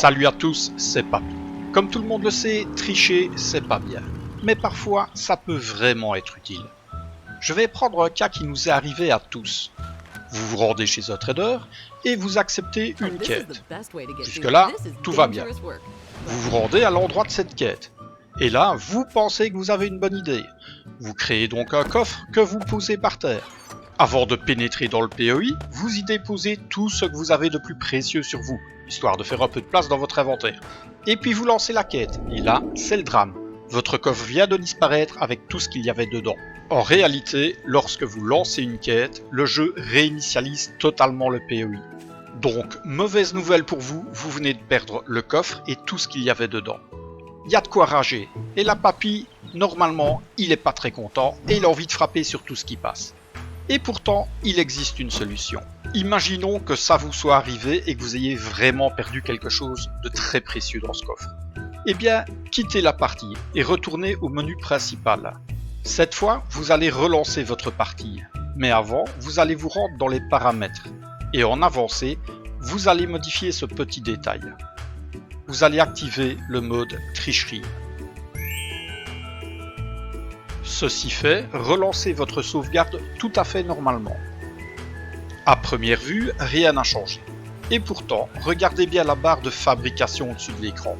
Salut à tous, c'est Papy. Comme tout le monde le sait, tricher, c'est pas bien. Mais parfois, ça peut vraiment être utile. Je vais prendre un cas qui nous est arrivé à tous. Vous vous rendez chez un trader et vous acceptez une quête. Jusque-là, tout va bien. Vous vous rendez à l'endroit de cette quête. Et là, vous pensez que vous avez une bonne idée. Vous créez donc un coffre que vous posez par terre. Avant de pénétrer dans le POI, vous y déposez tout ce que vous avez de plus précieux sur vous, histoire de faire un peu de place dans votre inventaire. Et puis vous lancez la quête, et là, c'est le drame. Votre coffre vient de disparaître avec tout ce qu'il y avait dedans. En réalité, lorsque vous lancez une quête, le jeu réinitialise totalement le POI. Donc, mauvaise nouvelle pour vous, vous venez de perdre le coffre et tout ce qu'il y avait dedans. Il y a de quoi rager, et la Papy, normalement, il est pas très content, et il a envie de frapper sur tout ce qui passe. Et pourtant, il existe une solution. Imaginons que ça vous soit arrivé et que vous ayez vraiment perdu quelque chose de très précieux dans ce coffre. Eh bien, quittez la partie et retournez au menu principal. Cette fois, vous allez relancer votre partie. Mais avant, vous allez vous rendre dans les paramètres. Et en avancée, vous allez modifier ce petit détail. Vous allez activer le mode tricherie. Ceci fait, relancez votre sauvegarde tout à fait normalement. À première vue, rien n'a changé. Et pourtant, regardez bien la barre de fabrication au-dessus de l'écran.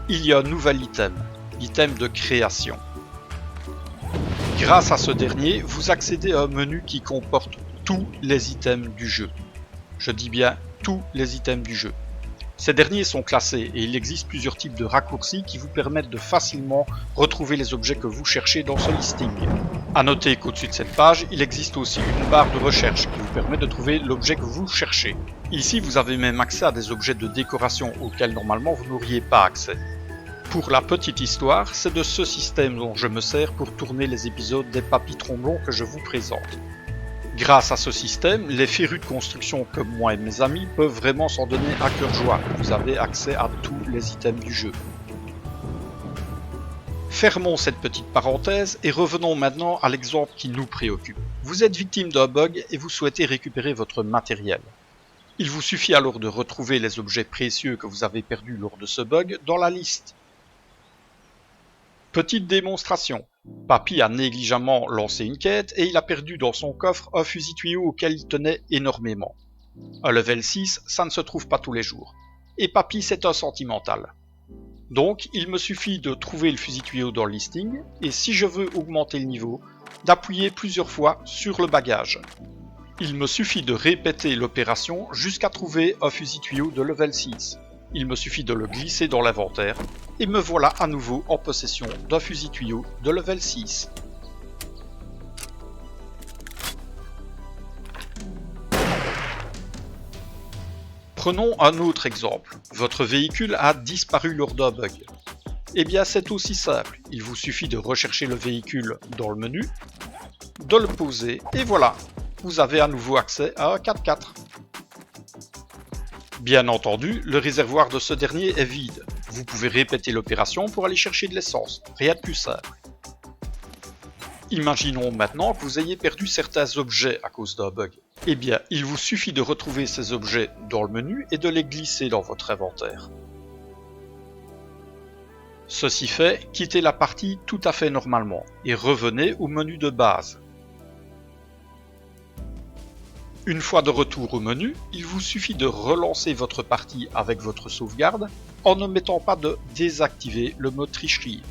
Il y a un nouvel item, l'item de création. Grâce à ce dernier, vous accédez à un menu qui comporte tous les items du jeu. Je dis bien tous les items du jeu. Ces derniers sont classés et il existe plusieurs types de raccourcis qui vous permettent de facilement retrouver les objets que vous cherchez dans ce listing. A noter qu'au-dessus de cette page, il existe aussi une barre de recherche qui vous permet de trouver l'objet que vous cherchez. Ici, vous avez même accès à des objets de décoration auxquels normalement vous n'auriez pas accès. Pour la petite histoire, c'est de ce système dont je me sers pour tourner les épisodes des Papy Tromblons que je vous présente. Grâce à ce système, les férus de construction comme moi et mes amis peuvent vraiment s'en donner à cœur joie. Vous avez accès à tous les items du jeu. Fermons cette petite parenthèse et revenons maintenant à l'exemple qui nous préoccupe. Vous êtes victime d'un bug et vous souhaitez récupérer votre matériel. Il vous suffit alors de retrouver les objets précieux que vous avez perdus lors de ce bug dans la liste. Petite démonstration. Papy a négligemment lancé une quête et il a perdu dans son coffre un fusil tuyau auquel il tenait énormément. Un level 6, ça ne se trouve pas tous les jours. Et Papy, c'est un sentimental. Donc, il me suffit de trouver le fusil tuyau dans le listing et si je veux augmenter le niveau, d'appuyer plusieurs fois sur le bagage. Il me suffit de répéter l'opération jusqu'à trouver un fusil tuyau de level 6. Il me suffit de le glisser dans l'inventaire et me voilà à nouveau en possession d'un fusil tuyau de level 6. Prenons un autre exemple. Votre véhicule a disparu lors d'un bug. Eh bien c'est aussi simple, il vous suffit de rechercher le véhicule dans le menu, de le poser et voilà, vous avez à nouveau accès à un 4x4. Bien entendu, le réservoir de ce dernier est vide. Vous pouvez répéter l'opération pour aller chercher de l'essence, rien de plus simple. Imaginons maintenant que vous ayez perdu certains objets à cause d'un bug. Eh bien, il vous suffit de retrouver ces objets dans le menu et de les glisser dans votre inventaire. Ceci fait, quittez la partie tout à fait normalement et revenez au menu de base. Une fois de retour au menu, il vous suffit de relancer votre partie avec votre sauvegarde en n'omettant pas de désactiver le mode tricherie.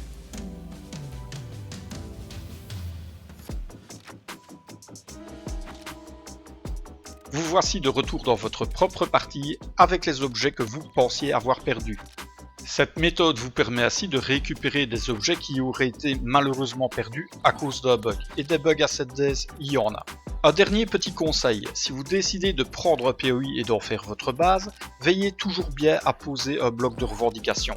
Vous voici de retour dans votre propre partie avec les objets que vous pensiez avoir perdus. Cette méthode vous permet ainsi de récupérer des objets qui auraient été malheureusement perdus à cause d'un bug. Et des bugs à 7 days, il y en a. Un dernier petit conseil, si vous décidez de prendre un POI et d'en faire votre base, veillez toujours bien à poser un bloc de revendication.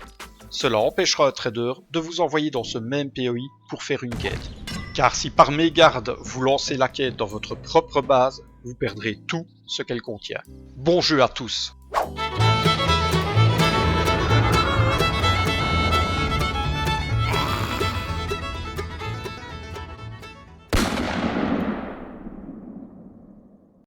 Cela empêchera un trader de vous envoyer dans ce même POI pour faire une quête. Car si par mégarde vous lancez la quête dans votre propre base, vous perdrez tout ce qu'elle contient. Bon jeu à tous!